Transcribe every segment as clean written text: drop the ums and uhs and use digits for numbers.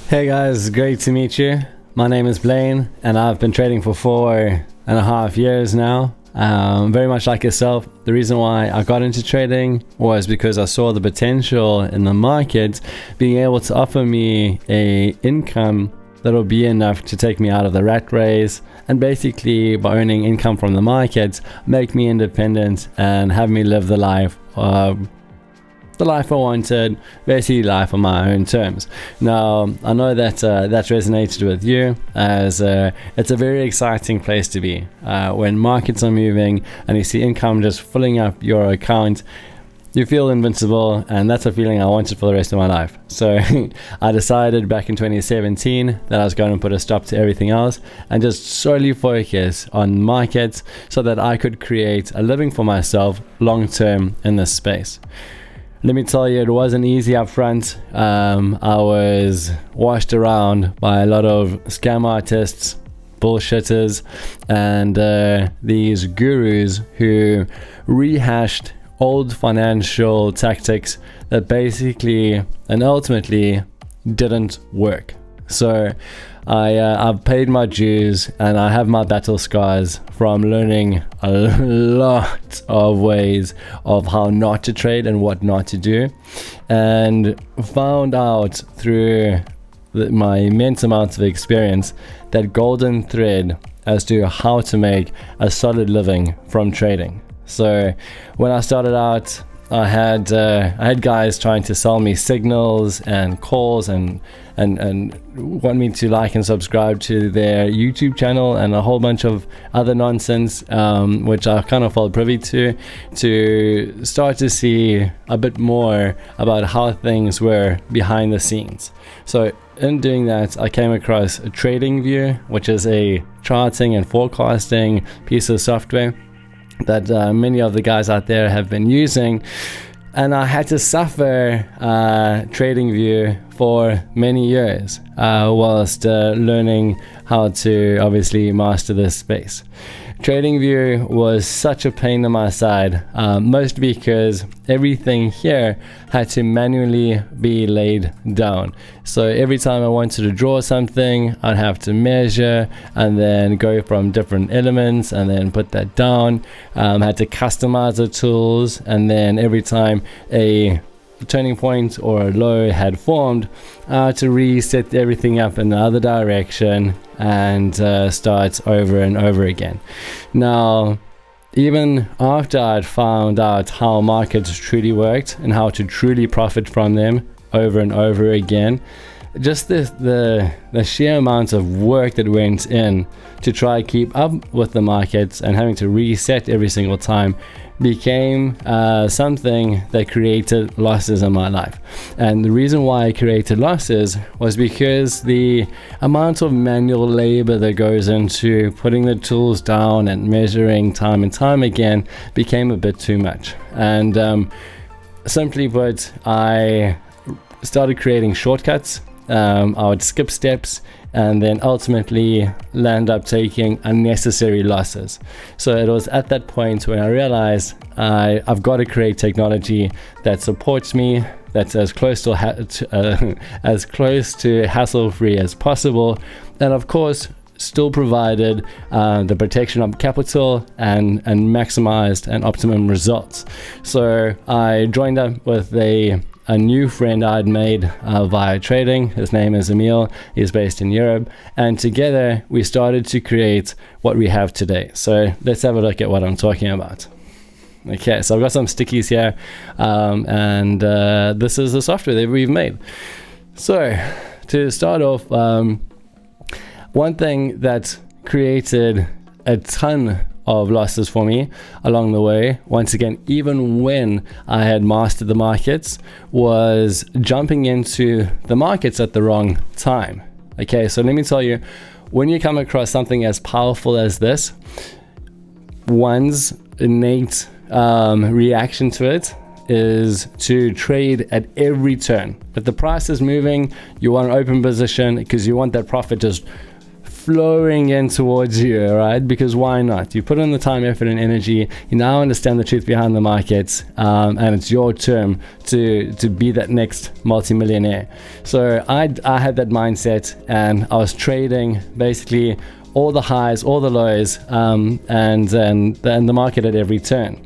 Hey guys, great to meet you. My name is Blaine and I've been trading for 4.5 years now. Very much like yourself, the reason why I got into trading was because I saw the potential in the market being able to offer me a income that'll be enough to take me out of the rat race, and basically by earning income from the markets make me independent and have me live the life I wanted, basically life on my own terms. Now, I know that that's resonated with you, as it's a very exciting place to be. When markets are moving and you see income just filling up your account, you feel invincible, and that's a feeling I wanted for the rest of my life. So I decided back in 2017 that I was going to put a stop to everything else and just solely focus on markets so that I could create a living for myself long term in this space. Let me tell you, it wasn't easy up front. I was washed around by a lot of scam artists, bullshitters, and these gurus who rehashed old financial tactics that basically and ultimately didn't work. So I've paid my dues and I have my battle scars from learning a lot of ways of how not to trade and what not to do, and found out through my immense amounts of experience that golden thread as to how to make a solid living from trading. So when I started out, I had guys trying to sell me signals and calls and want me to like and subscribe to their YouTube channel and a whole bunch of other nonsense, which I kind of felt privy to start to see a bit more about how things were behind the scenes. So in doing that, I came across TradingView, which is a charting and forecasting piece of software that many of the guys out there have been using, and I had to suffer TradingView for many years whilst learning how to obviously master this space. TradingView was such a pain in my side, mostly because everything here had to manually be laid down. So every time I wanted to draw something, I'd have to measure and then go from different elements and then put that down. Had to customize the tools, and then every time a turning point or a low had formed, to reset everything up in the other direction and start over and over again. Now, even after I'd found out how markets truly worked and how to truly profit from them over and over again, just the sheer amount of work that went in to try to keep up with the markets and having to reset every single time became something that created losses in my life. And the reason why I created losses was because the amount of manual labor that goes into putting the tools down and measuring time and time again became a bit too much. And simply put, I started creating shortcuts. I would skip steps and then ultimately land up taking unnecessary losses. So it was at that point when I realized I've got to create technology that supports me, that's as close to hassle-free as possible, and of course still provided the protection of capital and maximized and optimum results. So I joined up with a new friend I'd made via trading. His name is Emil. He's based in Europe, and together we started to create what we have today. So let's have a look at what I'm talking about. Okay, so I've got some stickies here, and this is the software that we've made. So to start off, one thing that created a ton of losses for me along the way, once again, even when I had mastered the markets, was jumping into the markets at the wrong time. Okay, so let me tell you, when you come across something as powerful as this, one's innate reaction to it is to trade at every turn. If the price is moving, you want an open position because you want that profit just flowing in towards you, right? Because why not? You put in the time, effort, and energy. You now understand the truth behind the markets, and it's your turn to be that next multimillionaire. So I had that mindset, and I was trading basically all the highs, all the lows, and the market at every turn.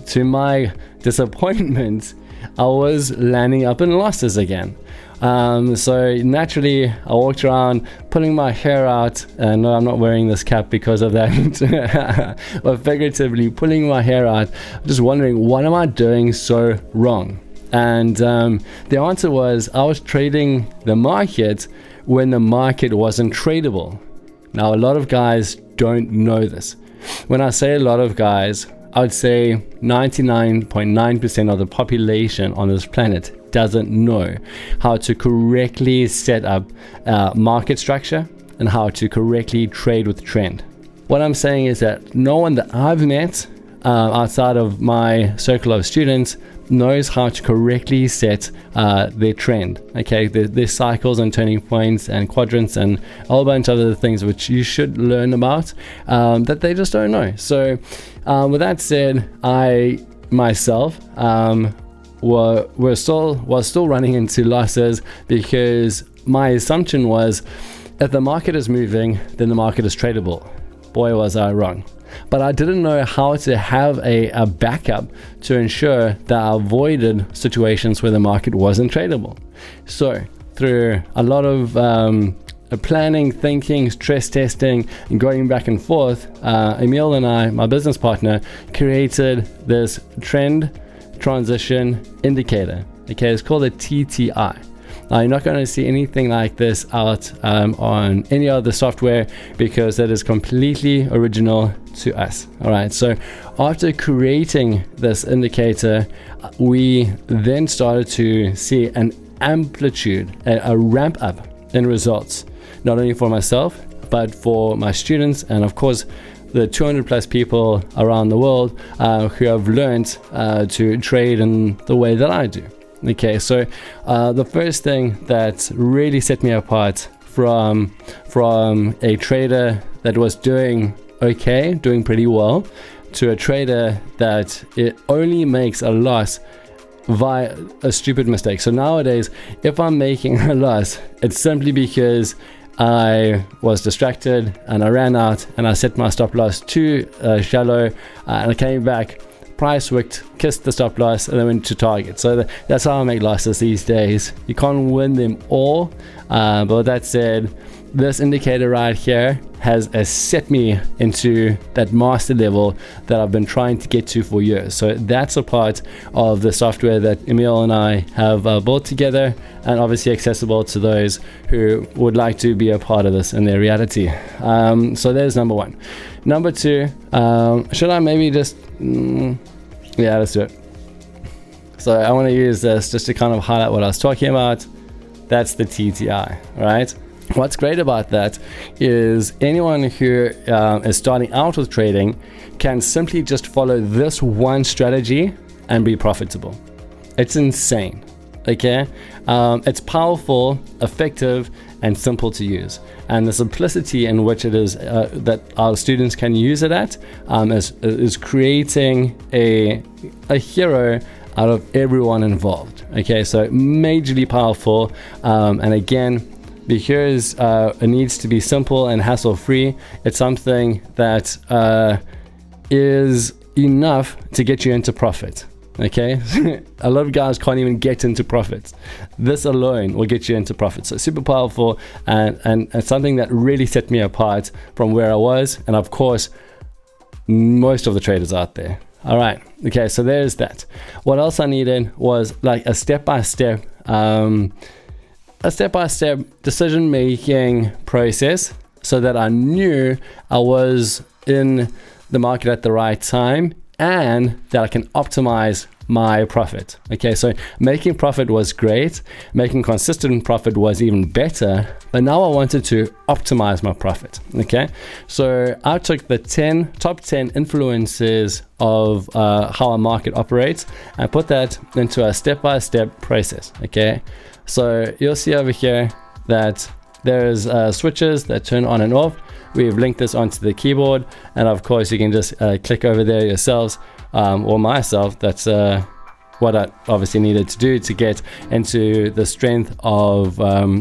To my disappointment, I was landing up in losses again. So naturally, I walked around pulling my hair out, and no, I'm not wearing this cap because of that, but figuratively pulling my hair out, just wondering, what am I doing so wrong? And the answer was, I was trading the market when the market wasn't tradable. Now, a lot of guys don't know this. When I say a lot of guys, I would say 99.9% of the population on this planet doesn't know how to correctly set up market structure and how to correctly trade with trend. What I'm saying is that no one that I've met outside of my circle of students knows how to correctly set their trend. Okay, there's cycles and turning points and quadrants and a whole bunch of other things which you should learn about that they just don't know. So with that said, I myself was still running into losses, because my assumption was, if the market is moving, then the market is tradable. Boy, was I wrong. But I didn't know how to have a backup to ensure that I avoided situations where the market wasn't tradable. So through a lot of planning, thinking, stress testing, and going back and forth, Emil and I, my business partner, created this trend transition indicator. Okay, it's called a TTI. Now, you're not going to see anything like this out on any other software, because that is completely original to us. All right, so after creating this indicator, we then started to see an amplitude, a ramp up in results, not only for myself, but for my students, and of course the 200 plus people around the world who have learned to trade in the way that I do. Okay, so the first thing that really set me apart from a trader that was doing okay, doing pretty well, to a trader that it only makes a loss via a stupid mistake. So nowadays, if I'm making a loss, it's simply because I was distracted and I ran out and I set my stop loss too shallow, and I came back, price wicked, kissed the stop loss, and then went to target. So that's how I make losses these days. You can't win them all, but with that said, this indicator right here has set me into that master level that I've been trying to get to for years. So that's a part of the software that Emil and I have built together, and obviously accessible to those who would like to be a part of this in their reality. So there's number one. Number two, should I maybe just yeah, let's do it. So I want to use this just to kind of highlight what I was talking about. That's the TTI, right? What's great about that is anyone who is starting out with trading can simply just follow this one strategy and be profitable. It's insane. Okay, it's powerful, effective, and simple to use, and the simplicity in which it is that our students can use it at is creating a hero out of everyone involved. Okay, so majorly powerful, and again, because it needs to be simple and hassle-free, it's something that is enough to get you into profit. Okay, a lot of guys can't even get into profits. This alone will get you into profit. So super powerful, and something that really set me apart from where I was, and of course most of the traders out there. All right, okay, so there's that. What else I needed was like a step-by-step decision-making process, so that I knew I was in the market at the right time and that I can optimize my profit. Okay, so making profit was great, making consistent profit was even better, but now I wanted to optimize my profit. Okay, so I took the top 10 influences of how a market operates and put that into a step-by-step process. Okay, so you'll see over here that there's switches that turn on and off. We've linked this onto the keyboard, and of course you can just click over there yourselves, or myself. That's what I obviously needed to do to get into the strength of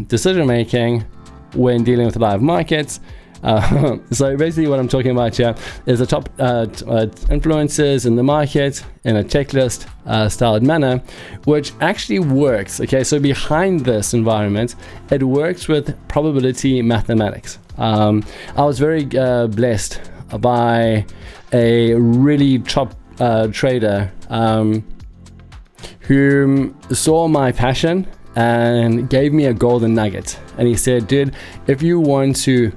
decision making when dealing with live markets. So basically what I'm talking about here is the top influencers in the market in a checklist styled manner, which actually works. Okay, so behind this environment, it works with probability mathematics. I was very blessed by a really top trader who saw my passion and gave me a golden nugget. And he said, dude, if you want to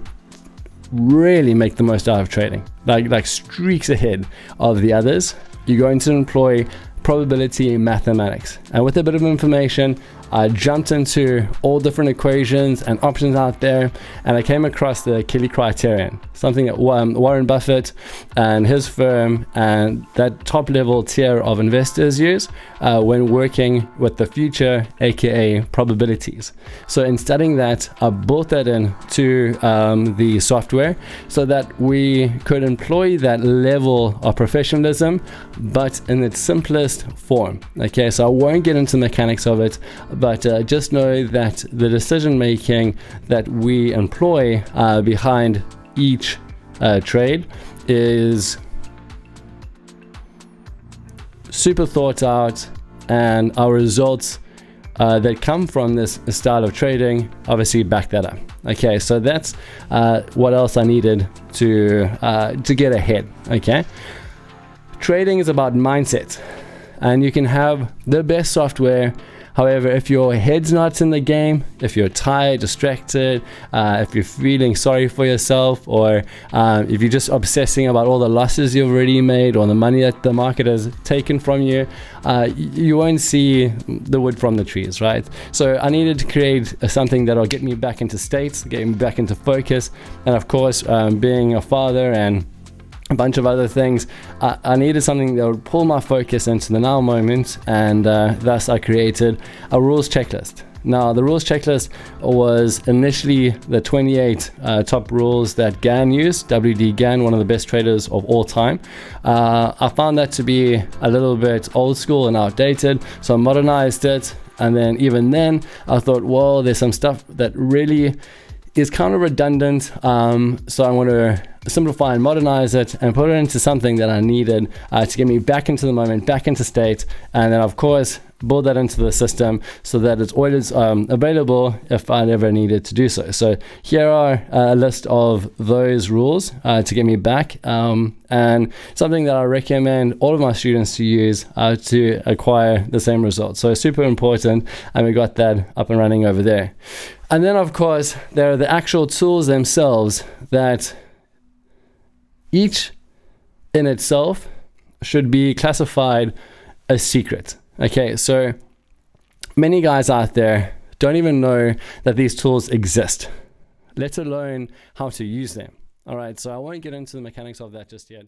really make the most out of trading, like streaks ahead of the others, you're going to employ probability mathematics. And with a bit of information, I jumped into all different equations and options out there, and I came across the Kelly criterion, something that Warren Buffett and his firm and that top level tier of investors use when working with the future, aka probabilities. So in studying that, I built that into the software so that we could employ that level of professionalism, but in its simplest form. Okay, so I won't get into the mechanics of it, but just know that the decision making that we employ behind each trade is super thought out, and our results that come from this style of trading obviously back that up. Okay, so that's what else I needed to get ahead. Okay, trading is about mindset, and you can have the best software. However, if your head's not in the game, if you're tired, distracted, if you're feeling sorry for yourself, or if you're just obsessing about all the losses you've already made or the money that the market has taken from you, you won't see the wood from the trees, right? So I needed to create something that'll get me back into states, get me back into focus. And of course, being a father and a bunch of other things, I needed something that would pull my focus into the now moment, and thus I created a rules checklist. Now, the rules checklist was initially the 28 top rules that Gann used, WD Gann, one of the best traders of all time. I found that to be a little bit old school and outdated, so I modernized it. And then even then, I thought, well, there's some stuff that really is kind of redundant, so I want to simplify and modernize it and put it into something that I needed to get me back into the moment, back into state, and then of course build that into the system so that it's always available if I ever needed to do so. So here are a list of those rules to get me back, and something that I recommend all of my students to use to acquire the same results. So super important, and we got that up and running over there. And then of course there are the actual tools themselves that each in itself should be classified as secret. Okay, so many guys out there don't even know that these tools exist, let alone how to use them. All right, so I won't get into the mechanics of that just yet.